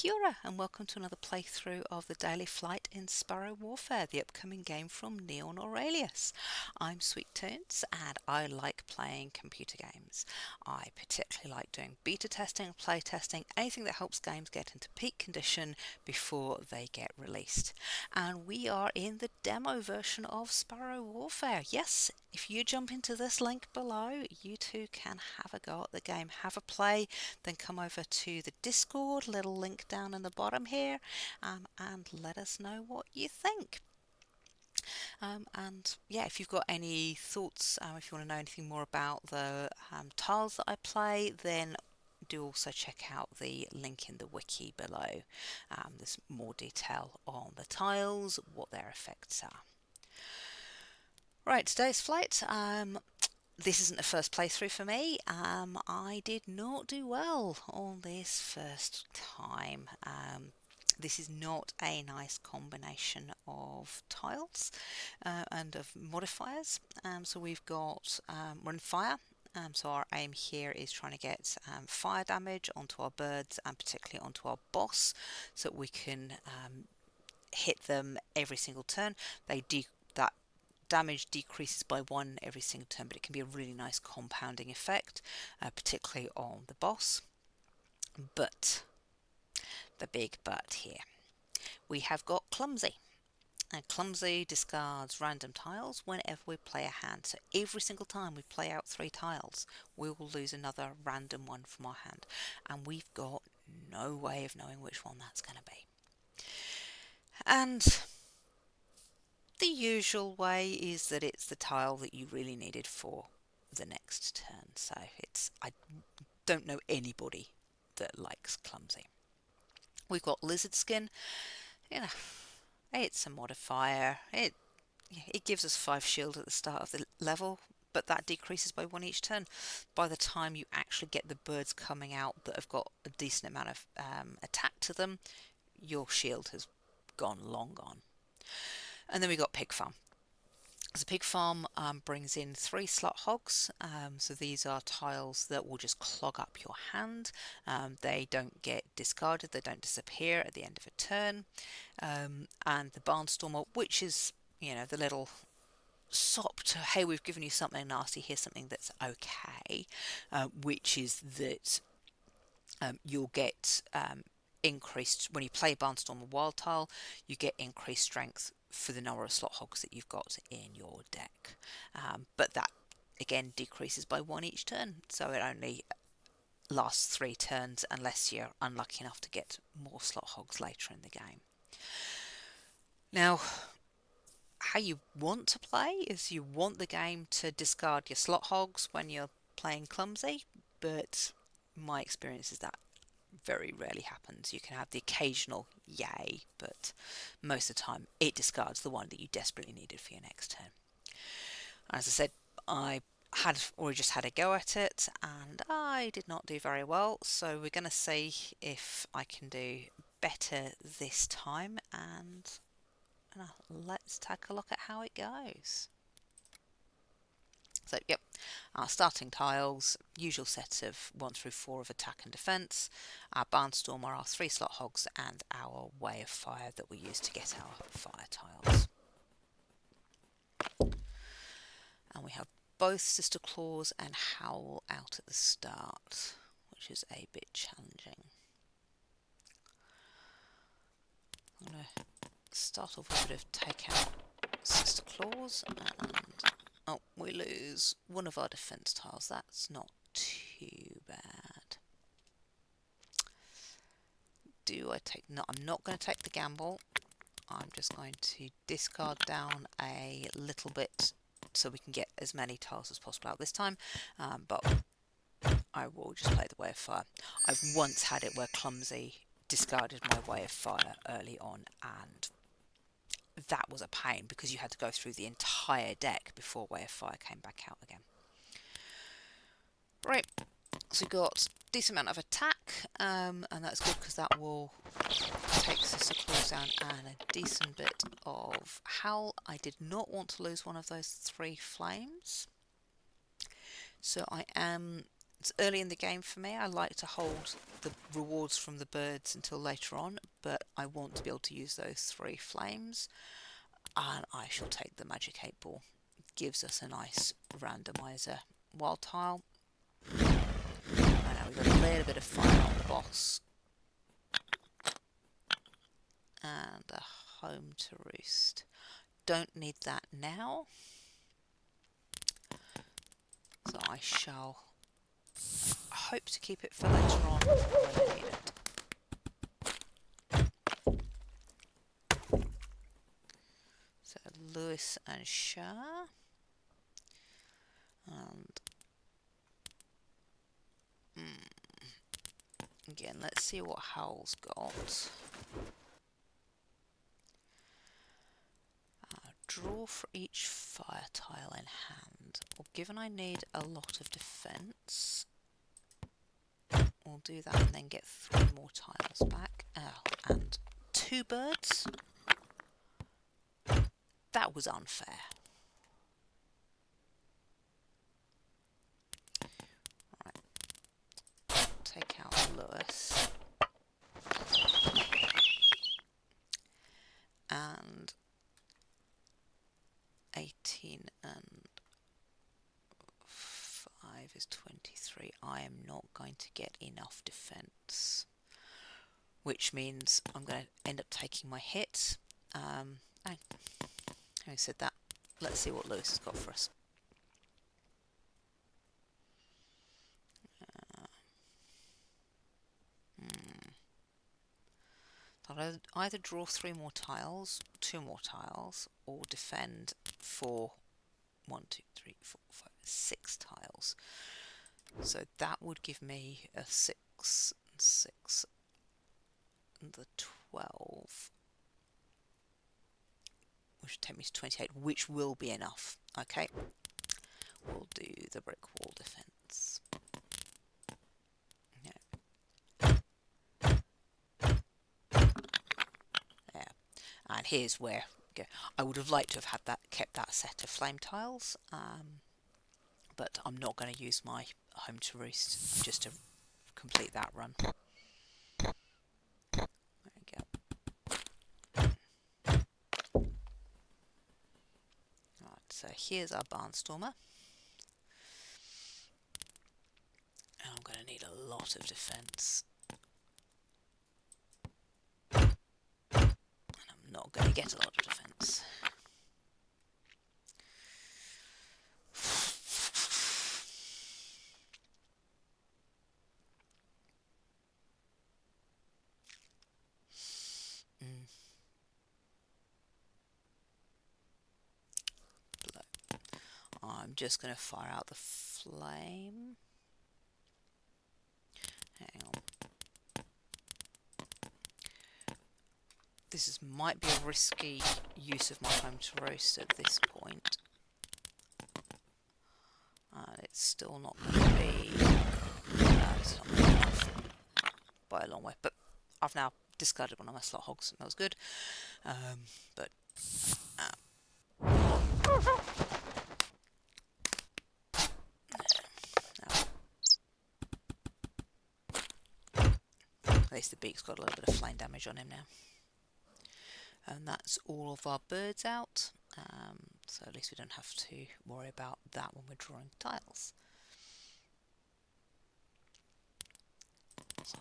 Kia ora, and welcome to another playthrough of the Daily Flight in Sparrow Warfare, the upcoming game from Neon Aurelius. I'm Sweet Toons, and I like playing computer games. I particularly like doing beta testing, play testing, anything that helps games get into peak condition before they get released. And we are in the demo version of Sparrow Warfare. Yes, if you jump into this link below, you too can have a go at the game, have a play, then come over to the Discord, little link down in the bottom here, and let us know what you think. And yeah, if you've got any thoughts, if you want to know anything more about the tiles that I play, then do also check out the link in the wiki below. There's more detail on the tiles, what their effects are. Right, today's flight. This isn't the first playthrough for me. I did not do well on this first time. This is not a nice combination of tiles and of modifiers. So we've got run fire. So our aim here is trying to get fire damage onto our birds and particularly onto our boss, so that we can hit them every single turn. That damage decreases by 1 every single turn, but it can be a really nice compounding effect, particularly on the boss. But the big but here, we have got Clumsy. And Clumsy discards random tiles whenever we play a hand. So every single time we play out 3 tiles, we will lose another random one from our hand. And we've got no way of knowing which one that's going to be. And the usual way is that it's the tile that you really needed for the next turn. So I don't know anybody that likes Clumsy. We've got Lizard Skin. It's a modifier. It gives us 5 shield at the start of the level, but that decreases by 1 each turn. By the time you actually get the birds coming out that have got a decent amount of attack to them, your shield has long gone. And then we got Pig Farm. So Pig Farm brings in 3 slot hogs. So these are tiles that will just clog up your hand. They don't get discarded, they don't disappear at the end of a turn. And the Barnstormer, which is, the little sop to, hey, we've given you something nasty, here's something that's okay, which is that you'll get increased, when you play Barnstormer Wild Tile, you get increased strength for the number of slot hogs that you've got in your deck. But that, again, decreases by 1 each turn, so it only lasts 3 turns unless you're unlucky enough to get more slot hogs later in the game. Now, how you want to play is you want the game to discard your slot hogs when you're playing Clumsy, but my experience is that very rarely happens. You can have the occasional yay, but most of the time it discards the one that you desperately needed for your next turn. As I said, I had already just had a go at it and I did not do very well, so we're going to see if I can do better this time, and let's take a look at how it goes. So, yep, our starting tiles, usual set of 1 through 4 of attack and defence. Our Barnstormer, our 3 slot hogs, and our Way of Fire that we use to get our fire tiles. And we have both Sister Claws and Howl out at the start, which is a bit challenging. I'm going to start off with a bit of take out Sister Claws, and we lose one of our defence tiles. That's not too bad. No, I'm not going to take the gamble. I'm just going to discard down a little bit so we can get as many tiles as possible out this time. But I will just play the Way of Fire. I've once had it where Clumsy discarded my Way of Fire early on, and that was a pain because you had to go through the entire deck before Way of Fire came back out again. Right, so we've got a decent amount of attack, and that's good because that will take Sister Claws down, and a decent bit of Howl. I did not want to lose one of those 3 flames, so I am It's early in the game for me. I like to hold the rewards from the birds until later on, but I want to be able to use those 3 flames, and I shall take the magic 8 ball. It gives us a nice randomizer wild tile. And now we've got a little bit of fire on the boss. And a home to roost. Don't need that now. So I shall hope to keep it for later on when I need it. So Lewis and Shah. And again, let's see what Howl's got. Draw for each fire tile in hand. Well, given I need a lot of defence, we'll do that and then get 3 more tiles back. Oh, and 2 birds? That was unfair. Right. Take out Lewis. And 18 and 5 is 23. I am not going to get enough defence, which means I'm going to end up taking my hit. Having said that, let's see what Lewis has got for us. I'll either draw 3 more tiles, 2 more tiles, or defend for 1, 2, 3, 4, 5, 6 tiles. So that would give me a 6 and 6 and the 12, which would take me to 28, which will be enough. Okay, we'll do the brick wall defense. And here's where I would have liked to have had that, kept that set of flame tiles, but I'm not going to use my home to roost just to complete that run. There we go. Right, so here's our barnstormer, and I'm going to need a lot of defence. Not going to get a lot of defence. I'm just going to fire out the flame. Hang on. This might be a risky use of my home to roast at this point. It's still not going to be it's not good enough by a long way. But I've now discarded one of my slot hogs, and that was good. But at least the beak's got a little bit of flame damage on him now. And that's all of our birds out, so at least we don't have to worry about that when we're drawing tiles. So,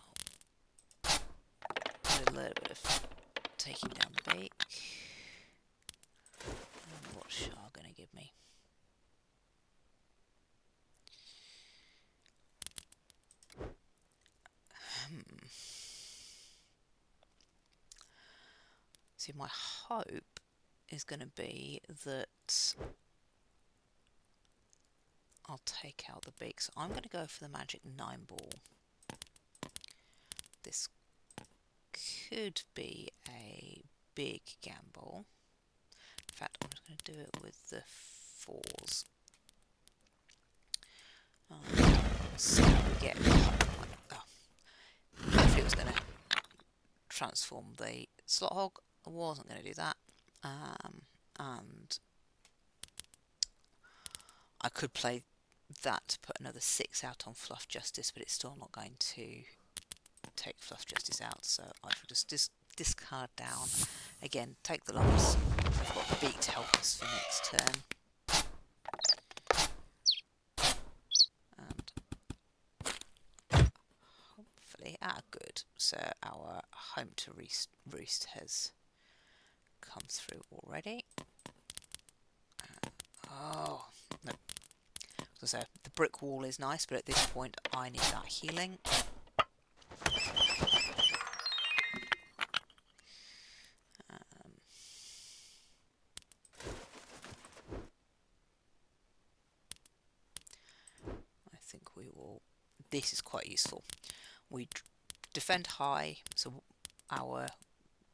a little bit of taking down the beak. And what's Shah going to give me? See, my hope is going to be that I'll take out the beak. So I'm going to go for the magic 9 ball. This could be a big gamble. In fact, I'm just going to do it with the 4s. So we get. Hopefully, it was going to transform the slot hog. I wasn't going to do that, and I could play that to put another 6 out on Fluff Justice, but it's still not going to take Fluff Justice out, so I shall just discard down. Again, take the lumps. We've got the beak to help us for next turn. And hopefully, good. So our home to roost has come through already. Oh, no. So the brick wall is nice, but at this point I need that healing. I think we will. This is quite useful. We defend high, so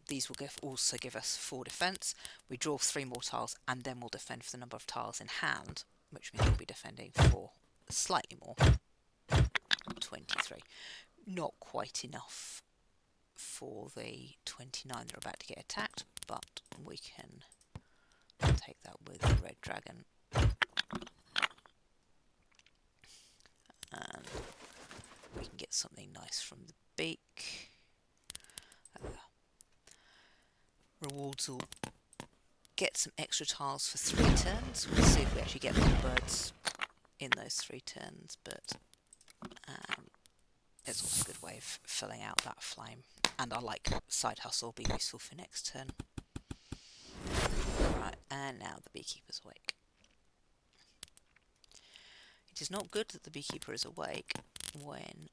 these will also give us 4 defence. We draw 3 more tiles, and then we'll defend for the number of tiles in hand, which means we'll be defending for slightly more. 23. Not quite enough for the 29 they're about to get attacked, but we can take that with the red dragon. And we can get something nice from the beak. Rewards will get some extra tiles for 3 turns. We'll see if we actually get more birds in those 3 turns, but it's also a good way of filling out that flame. And I like side hustle, be useful for next turn. Right, and now the beekeeper's awake. It is not good that the beekeeper is awake when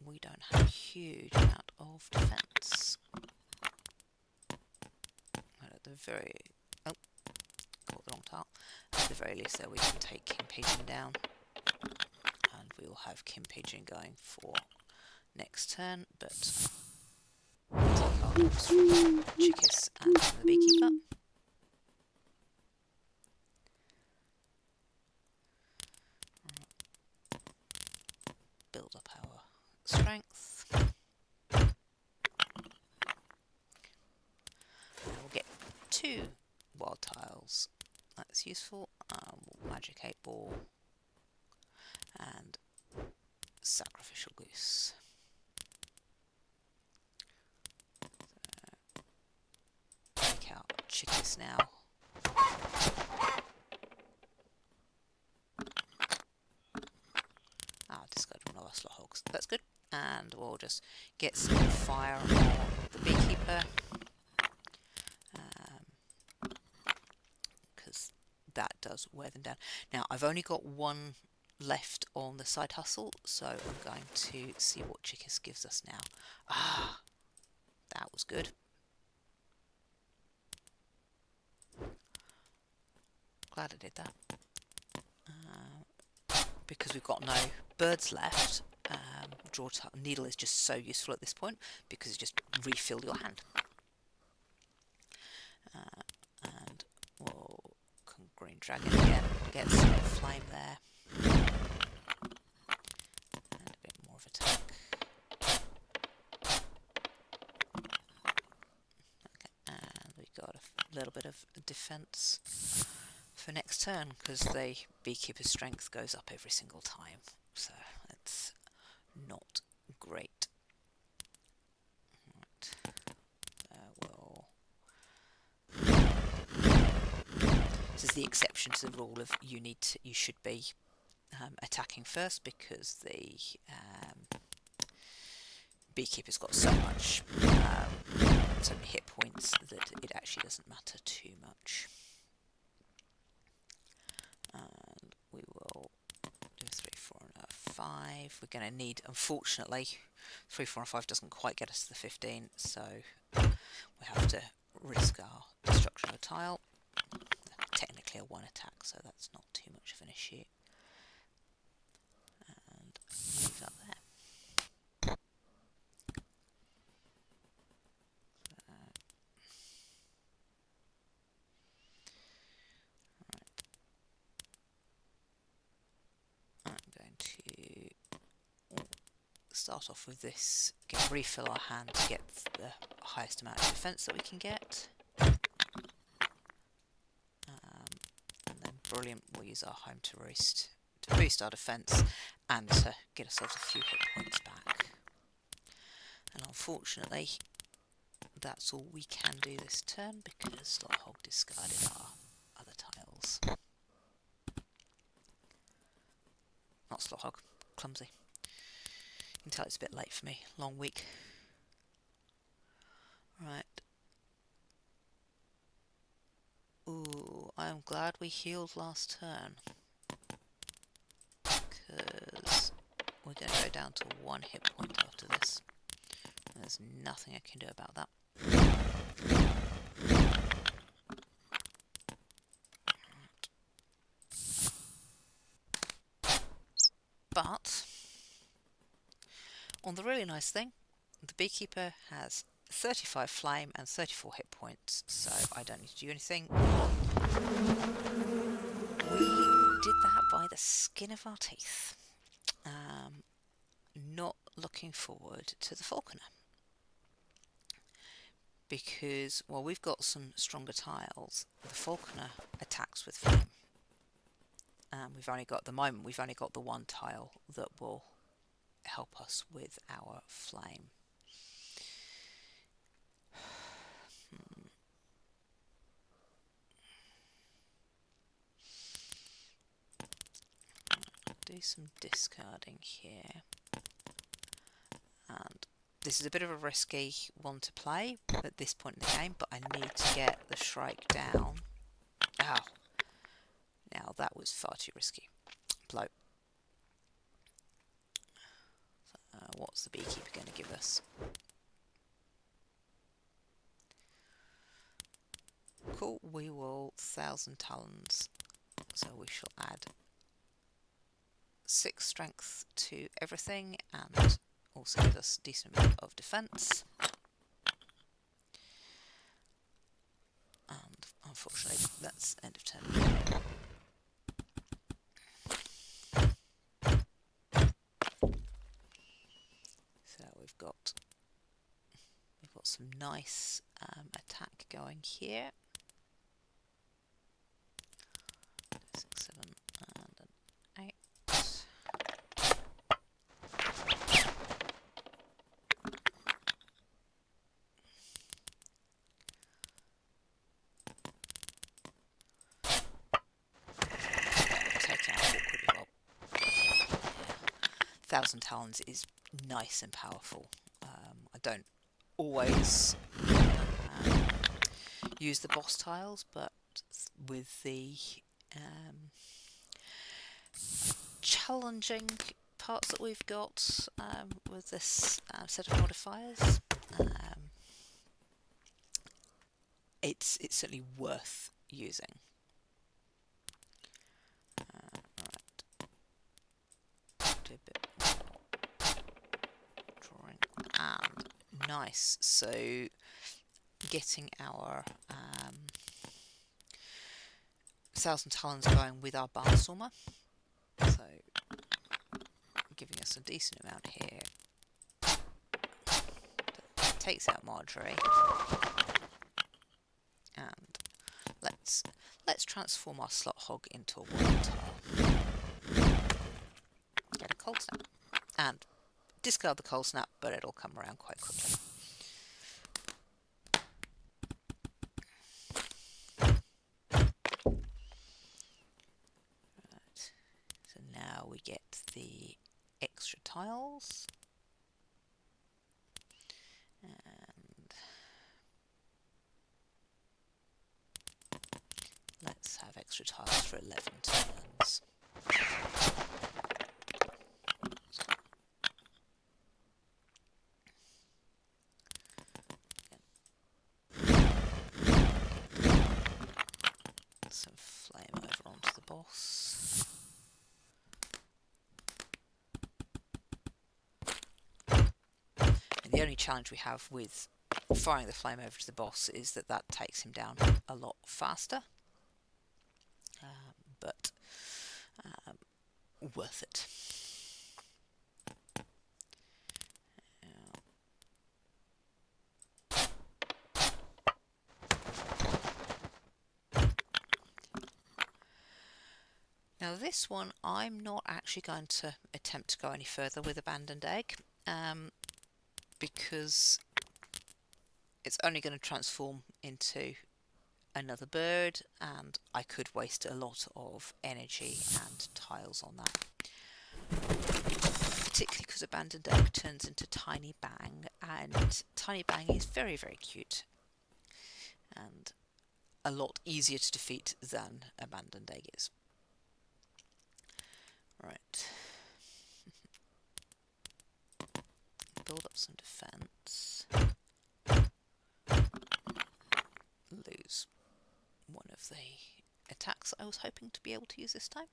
we don't have a huge amount of defence. At the very... oh, got the wrong tile. At the very least, there we can take King Pigeon down. And we will have King Pigeon going for next turn, but take our loss from Chickis and the beekeeper. Build up our strength. And we'll get 2 wild tiles. That's useful. We'll Magic 8 Ball and Sacrificial Goose. So, take out Chickis now. Discard one of our slot hogs. That's good. And we'll just get some fire on the beekeeper. Because that does wear them down. Now, I've only got 1 left on the side hustle, so I'm going to see what Chickis gives us now. That was good. Glad I did that. Because we've got no birds left, draw needle is just so useful at this point because you just refill your hand. And we'll Green Dragon again, get some flame there. And a bit more of attack. Okay, and we've got a little bit of defence for next turn because the beekeeper's strength goes up every single time, so it's not great. Right. This is the exception to the rule of you should be attacking first because the beekeeper's got so many hit points that it actually doesn't matter too much. And we will do 3, 4, and a 5. We're going to need, unfortunately, 3, 4, and 5 doesn't quite get us to the 15, so we have to risk our destruction of a tile. Technically a 1 attack, so that's not too much of an issue. And leave that there. Start off with this, refill our hand to get the highest amount of defence that we can get. And then brilliant, we'll use our home to roost to boost our defense and to get ourselves a few hit points back. And unfortunately, that's all we can do this turn because Slothog discarded our other tiles. Not Slothog, Clumsy. You can tell it's a bit late for me. Long week. Right. Ooh, I'm glad we healed last turn. Because we're going to go down to 1 hit point after this. There's nothing I can do about that. But, on the really nice thing, the beekeeper has 35 flame and 34 hit points, so I don't need to do anything. We did that by the skin of our teeth. Not looking forward to the falconer. Because, well, we've got some stronger tiles. The falconer attacks with flame. We've only got, at the moment, we've only got the one tile that will help us with our flame. Do some discarding here. And this is a bit of a risky one to play at this point in the game, but I need to get the Shrike down. Ow. Now that was far too risky. Blow. What's the beekeeper going to give us? Cool, we will 1,000 talons. So we shall add 6 strength to everything and also give us a decent amount of defense. And unfortunately, that's end of turn. So we've got some nice attack going here. 6, 7, and an 8. Take out awkward as well. 1,000 talons is nice and powerful. I don't always use the boss tiles, but with the challenging parts that we've got with this set of modifiers, it's certainly worth using. Right. Do a bit more drawing. And nice. So getting our 1,000 talons going with our Barnstormer. So giving us a decent amount here. That takes out Marjorie. And let's transform our Slothog into a wild tile. Get a cold snap. And discard the cold snap, but it'll come around quite quickly. Right. So now we get the extra tiles. And let's have extra tiles for 11 turns. Some flame over onto the boss. And the only challenge we have with firing the flame over to the boss is that takes him down a lot faster. But worth it. Now this one, I'm not actually going to attempt to go any further with Abandoned Egg, because it's only going to transform into another bird, and I could waste a lot of energy and tiles on that. Particularly because Abandoned Egg turns into Tiny Bang, and Tiny Bang is very, very cute and a lot easier to defeat than Abandoned Egg is. Right. Build up some defense. Lose one of the attacks I was hoping to be able to use this time.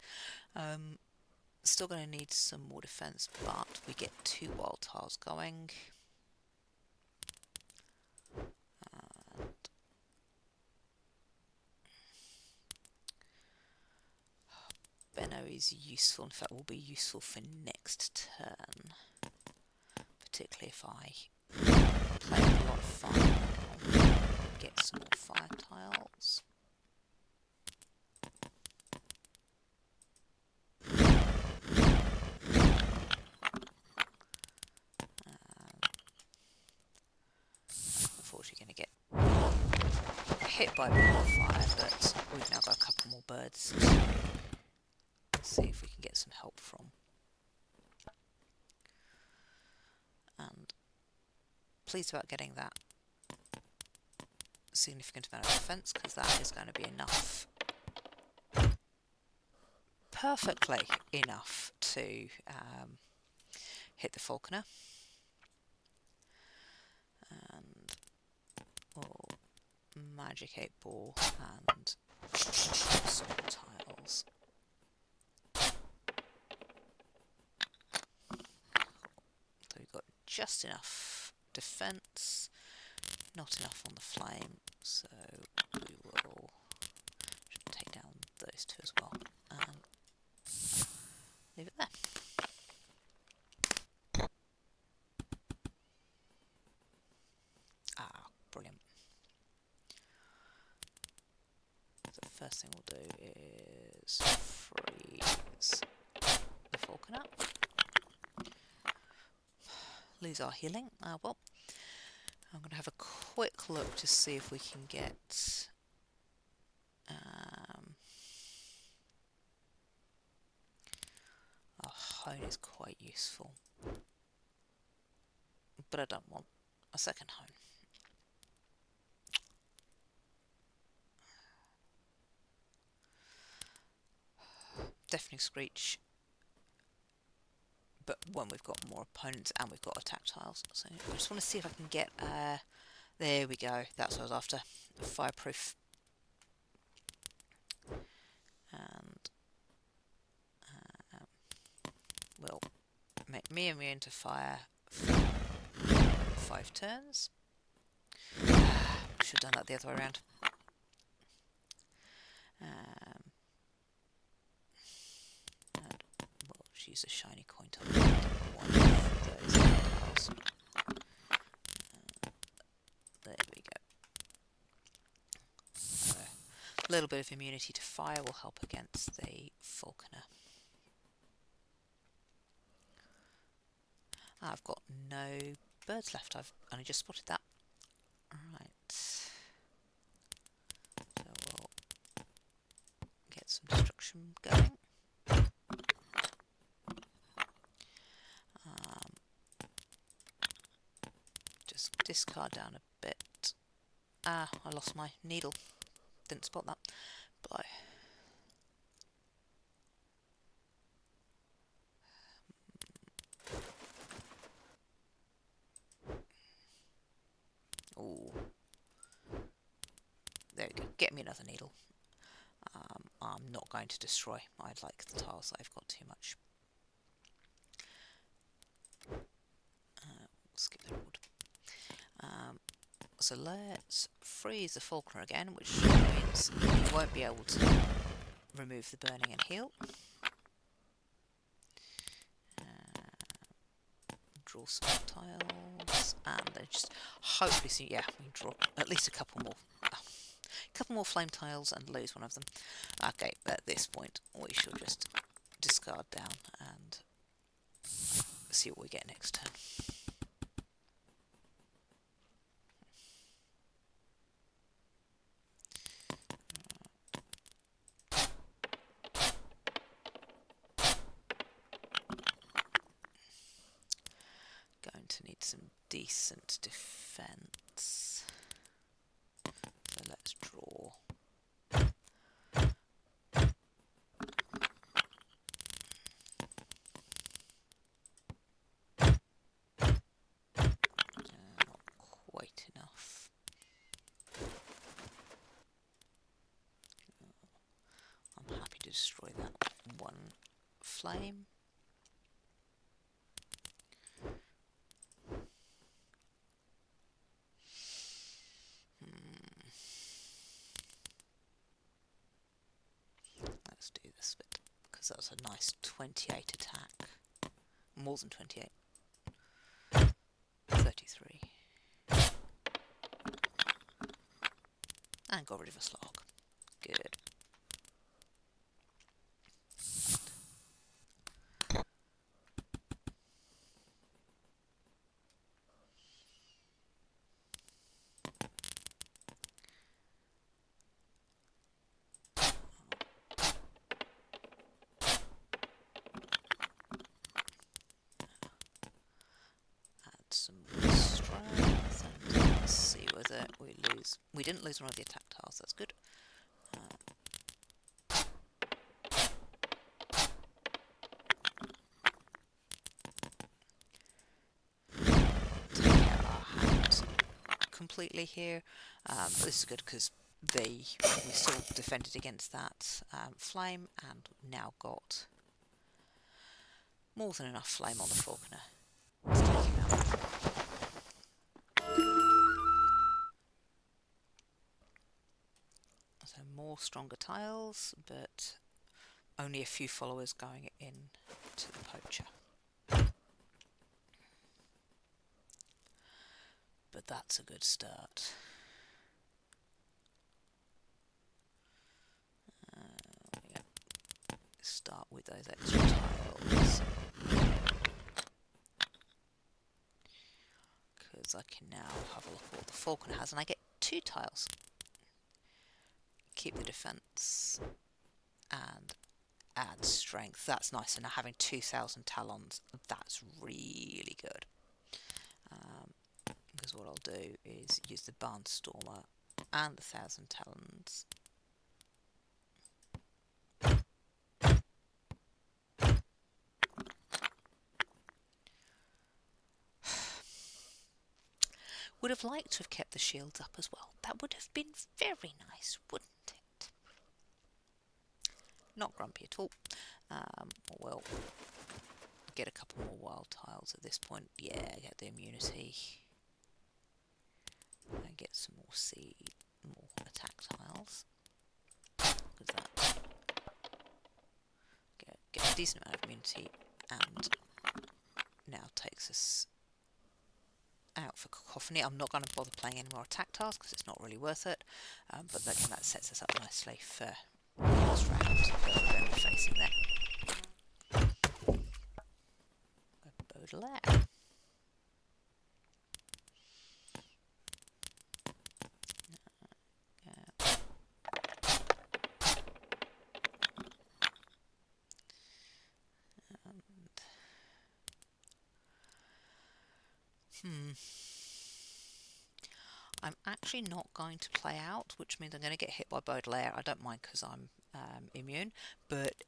Still going to need some more defense, but we get 2 wild tiles going. And Benno is useful, in fact will be useful for next turn, particularly if I play a lot of fire now. Get some more fire tiles. Unfortunately going to get hit by more fire, but we've now got a couple more birds to see if we can get some help from. And pleased about getting that significant amount of defense, because that is going to be enough, perfectly enough to hit the falconer. And magic 8 ball and sword tiles. So we've got just enough defense, not enough on the flame, so we will take down those 2 as well and leave it there. Ah, brilliant. So the first thing we'll do is freeze the falconer. Lose our healing. Well, I'm going to have a quick look to see if we can get our hone is quite useful, but I don't want a second hone. Definitely Screech, but when we've got more opponents and we've got attack tiles. So I just want to see if I can get, there we go, that's what I was after, fireproof. And will make me immune to fire for 5 turns. Should have done that the other way around. And we'll use a shiny coin to one of those tiles. There we go. A little bit of immunity to fire will help against the falconer. I've got no birds left. I've only just spotted that. Right. So we'll get some destruction going. Just discard down a bit. I lost my needle. Didn't spot that. Blow. Oh, there we go. Get me another needle. I'm not going to destroy. I'd like the tiles that I've got too much. Skip the reward. So let's freeze the falconer again, which means you won't be able to remove the burning and heal. Draw some tiles, and then just hopefully see, yeah, we can draw at least a couple more. A couple more flame tiles and lose one of them. Okay, at this point we shall just discard down and see what we get next turn. Going to need some decent defense. So let's draw. Not quite enough. I'm happy to destroy that one flame. Let's do this bit, because that's a nice 28 attack. More than 28. 33. And got rid of a slog. Good. Some strength, and let's see whether we lose. We didn't lose one of the attack tiles, that's good. Take out our hand completely here. But this is good because we still defended against that flame, and now got more than enough flame on the falconer to take him out. So more stronger tiles, but only a few followers going in to the poacher. But that's a good start. Start with those extra tiles. Because I can now have a look at what the falconer has, and I get 2 tiles. Keep the defense and add strength. That's nice. And now having 2,000 talons, that's really good. Because what I'll do is use the Barnstormer and the 1,000 talons. Would have liked to have kept the shields up as well. That would have been very nice, wouldn't it? Not grumpy at all. We'll get a couple more wild tiles at this point. Yeah, get the immunity. And get some more attack tiles. Because that get a decent amount of immunity, and now takes us out for cacophony. I'm not going to bother playing any more attack tiles because it's not really worth it. But again, that sets us up nicely for last round that we're going to be facing there. A Baudelaire. I'm actually not going to play out, which means I'm going to get hit by Baudelaire. I don't mind because I'm immune, but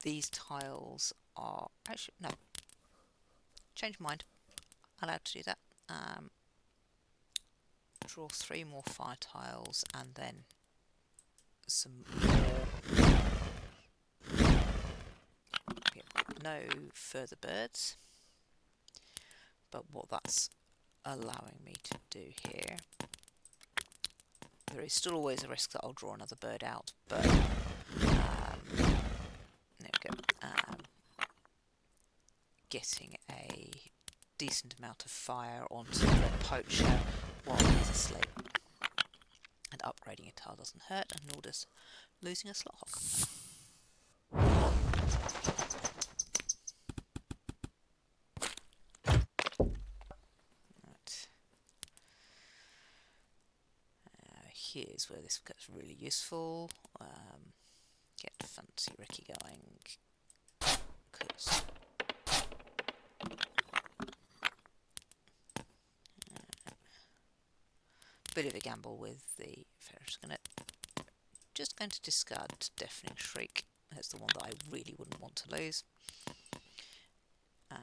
these tiles are... Actually, no. Change mind. Allowed to do that. Draw 3 more fire tiles, and then some more... No further birds. But what that's allowing me to do here, there is still always a risk that I'll draw another bird out, but there we go. Getting a decent amount of fire onto the poacher while he's asleep. upgrading a tile doesn't hurt, and nor does losing a slot hog. Right. Here's where this gets really useful. Get Fancy Ricky going, because bit of a gamble with the ferret. Just going to discard Deafening Shriek. That's the one that I really wouldn't want to lose. Do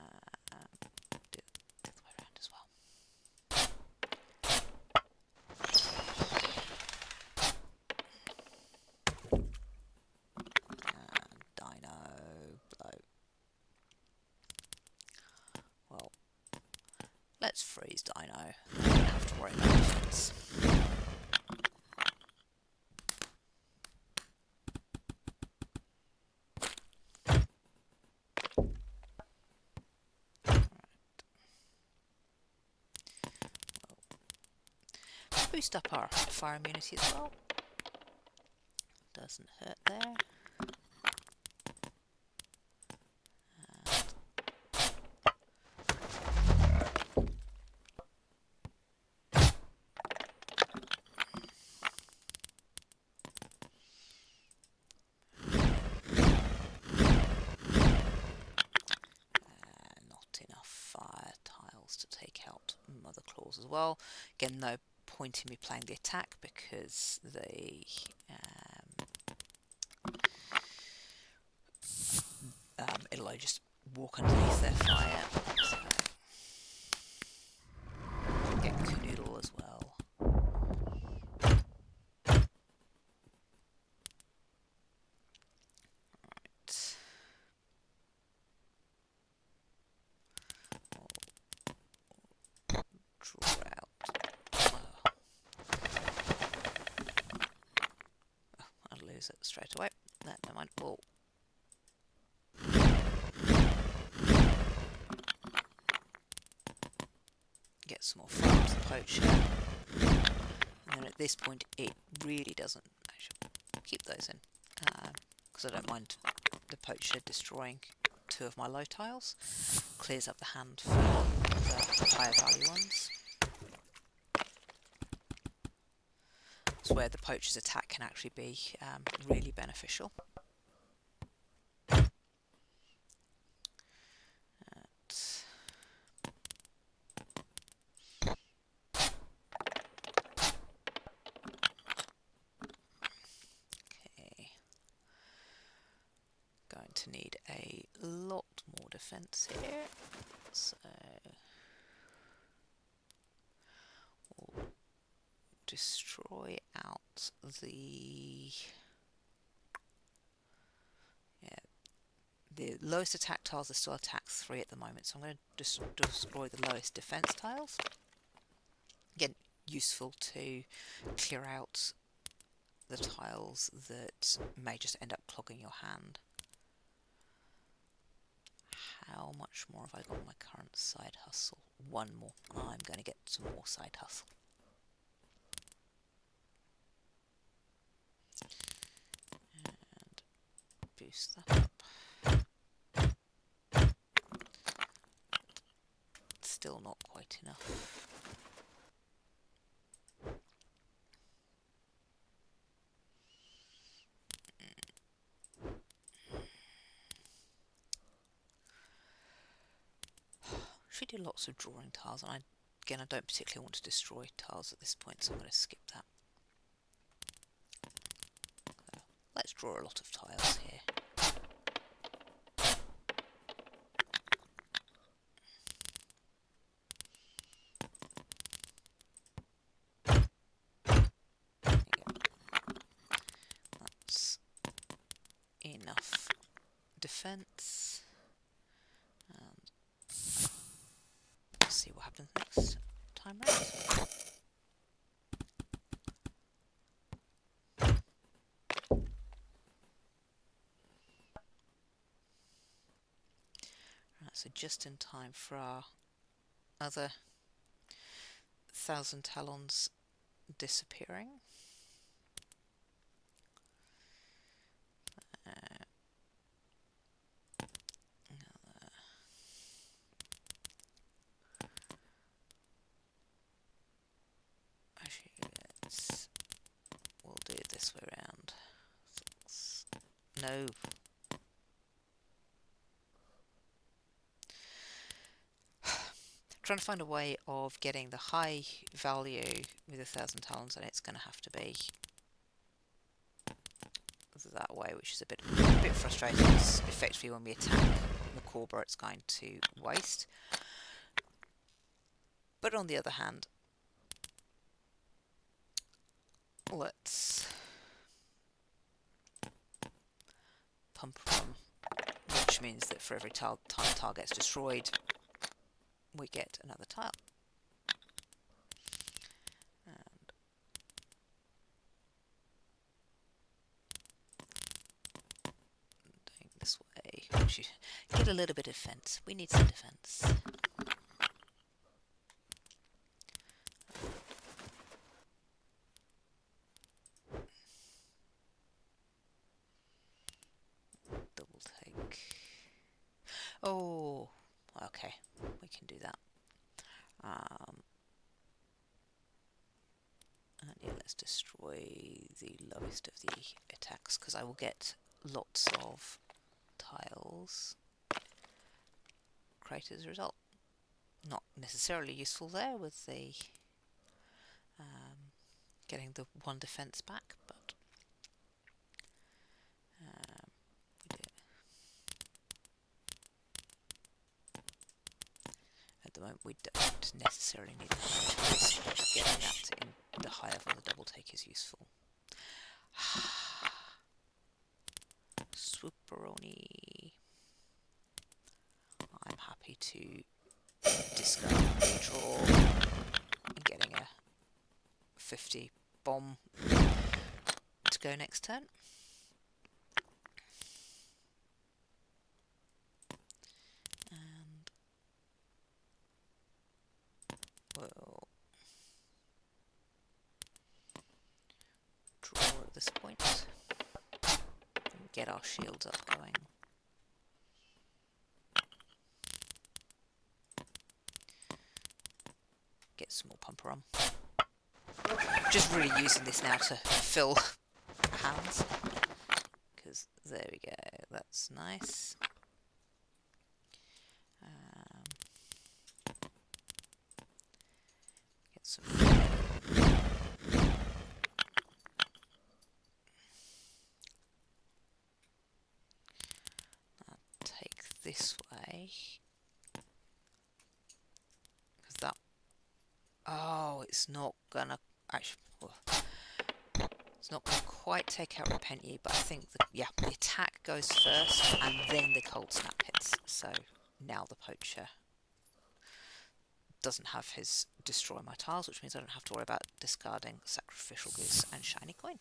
it the other way around as well. And Dino Blow. Well, let's freeze Dino. I don't have to worry about defense. Boost up our fire immunity as well. Doesn't hurt there. Not enough fire tiles to take out Mother Claws as well. Again, no point in me playing the attack because it'll only just walk underneath their fire. So get Canoodle as well. Right. Draw out. I'll lose it straight away. No, never mind. We'll get some more farms to poacher. And then at this point it really doesn't. I should keep those in because I don't mind the poacher destroying 2 of my low tiles. Clears up the hand for the higher value ones. It's where the poacher's attack can actually be really beneficial. Going to need a lot more defense here, so we'll destroy out the lowest attack tiles are still attack 3 at the moment, so I'm going to just destroy the lowest defense tiles. Again, useful to clear out the tiles that may just end up clogging your hand. How much more have I got on my current side hustle? 1 more. I'm going to get some more side hustle. And boost that up. Still not quite enough. Should do lots of drawing tiles, and again I don't particularly want to destroy tiles at this point, so I'm going to skip that. So let's draw a lot of tiles here. That's enough defense. And let's see what happens next time round. Right, so just in time for our other 1,000 talons disappearing. No. Trying to find a way of getting the high value with 1,000 talents, and it's going to have to be that way, which is a bit frustrating. Because effectively, when we attack the Cobra, it's going to waste. But on the other hand, let's pump rum, which means that for every time a tile gets destroyed, we get another tile. And doing this way, we should get a little bit of defense. We need some defense. Double take. Oh, okay, we can do that. And yeah, let's destroy the lowest of the attacks, because I will get lots of tiles created as a result. Not necessarily useful there with the getting the one defense back, but we do. At the moment we don't necessarily need that, but getting that in the higher level of the double take is useful. Swooperoni. I'm happy to discard the draw and getting a 50 bomb to go next turn. And we'll draw at this point and get our shields up going. Get some more pumper on. Just really using this now to fill hands, because there we go, that's nice. Get some. I'll take this way, because that. Oh, it's not gonna actually. Well, it's not going to quite take out Repent Ye, but I think the attack goes first and then the Cold Snap hits. So now the Poacher doesn't have his destroy my tiles, which means I don't have to worry about discarding Sacrificial Goose and Shiny Coin.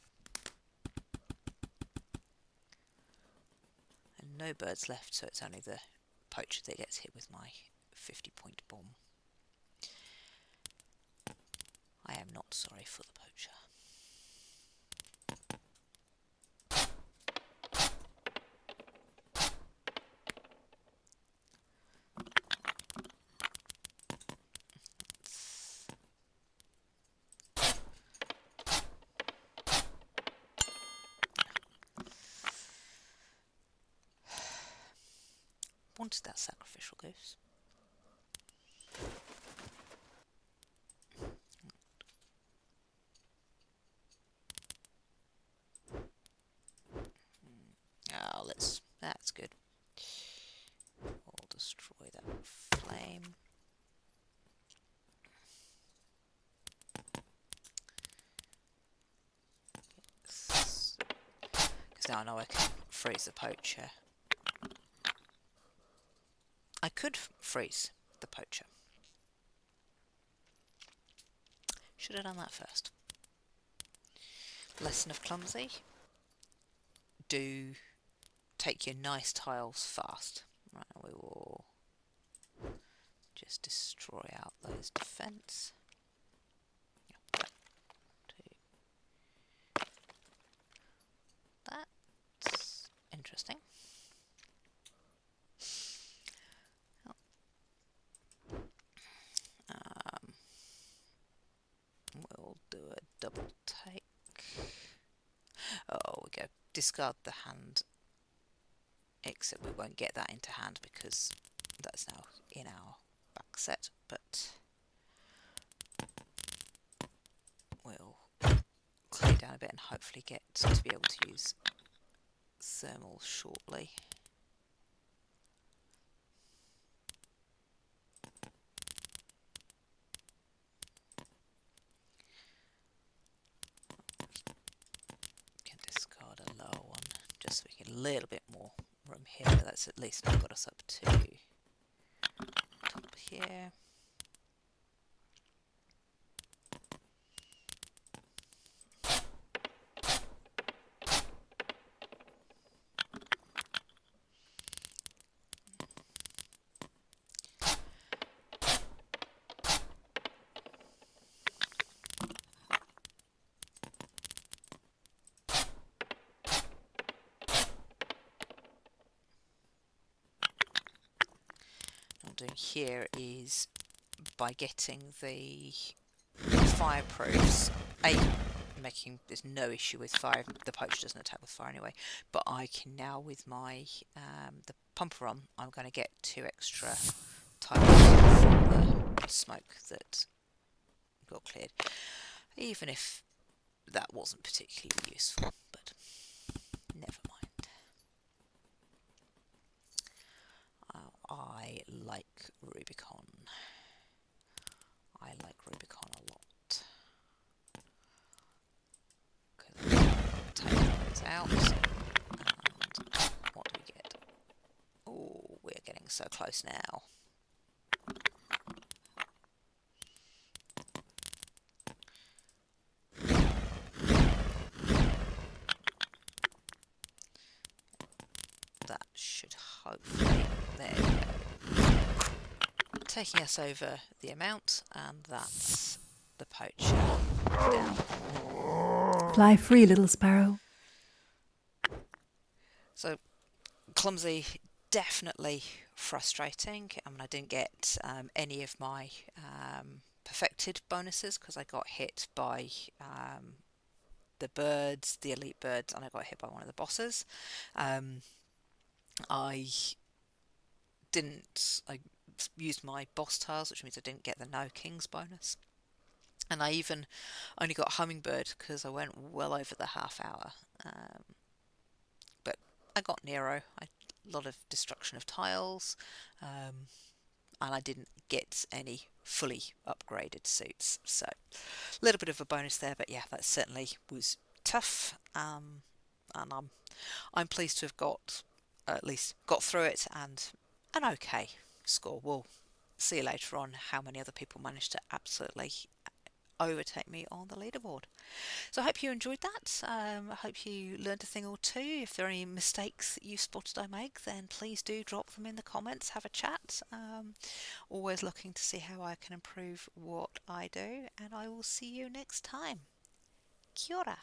And no birds left, so it's only the Poacher that gets hit with my 50-point bomb. I am not sorry for the Poacher. Wanted that Sacrificial Goose. Oh, that's good. We'll destroy that flame. Because now I know I can freeze the Poacher. I could freeze the Poacher. Should have done that first. Lesson of Clumsy. Do take your nice tiles fast. Right, we will just destroy out those defense. Yeah. That's interesting. We'll do a double take. Oh, we go. Discard the hand fix it. We won't get that into hand because that's now in our back set, but we'll clear down a bit and hopefully get to be able to use thermal shortly. Can discard a lower one just so we get a little bit more room here. That's at least got us up to top here. What I'm doing here is by getting the fireproofs, there's no issue with fire. The poacher doesn't attack with fire anyway, but I can now with my the pumper on, I'm going to get 2 extra tiles from the smoke that got cleared, even if that wasn't particularly useful, but never mind. I like Rubicon. I like Rubicon a lot. Take those out, and what do we get? Oh, we're getting so close now. That should hopefully, there we go, taking us over the amount, and that's the poacher down. Fly free, little sparrow. So Clumsy, definitely frustrating. I mean, I didn't get any of my perfected bonuses because I got hit by the birds, the elite birds, and I got hit by one of the bosses. I used my boss tiles, which means I didn't get the no kings bonus. And I even only got hummingbird because I went well over the half hour. But I got Nero. A lot of destruction of tiles. And I didn't get any fully upgraded suits. So a little bit of a bonus there, but yeah, that certainly was tough. And I'm pleased to have at least got through it and an okay score. We'll see you later on how many other people managed to absolutely overtake me on the leaderboard. So I hope you enjoyed that. I hope you learned a thing or two. If there are any mistakes that you spotted I make, then please do drop them in the comments, have a chat. Always looking to see how I can improve what I do, and I will see you next time. Kia ora.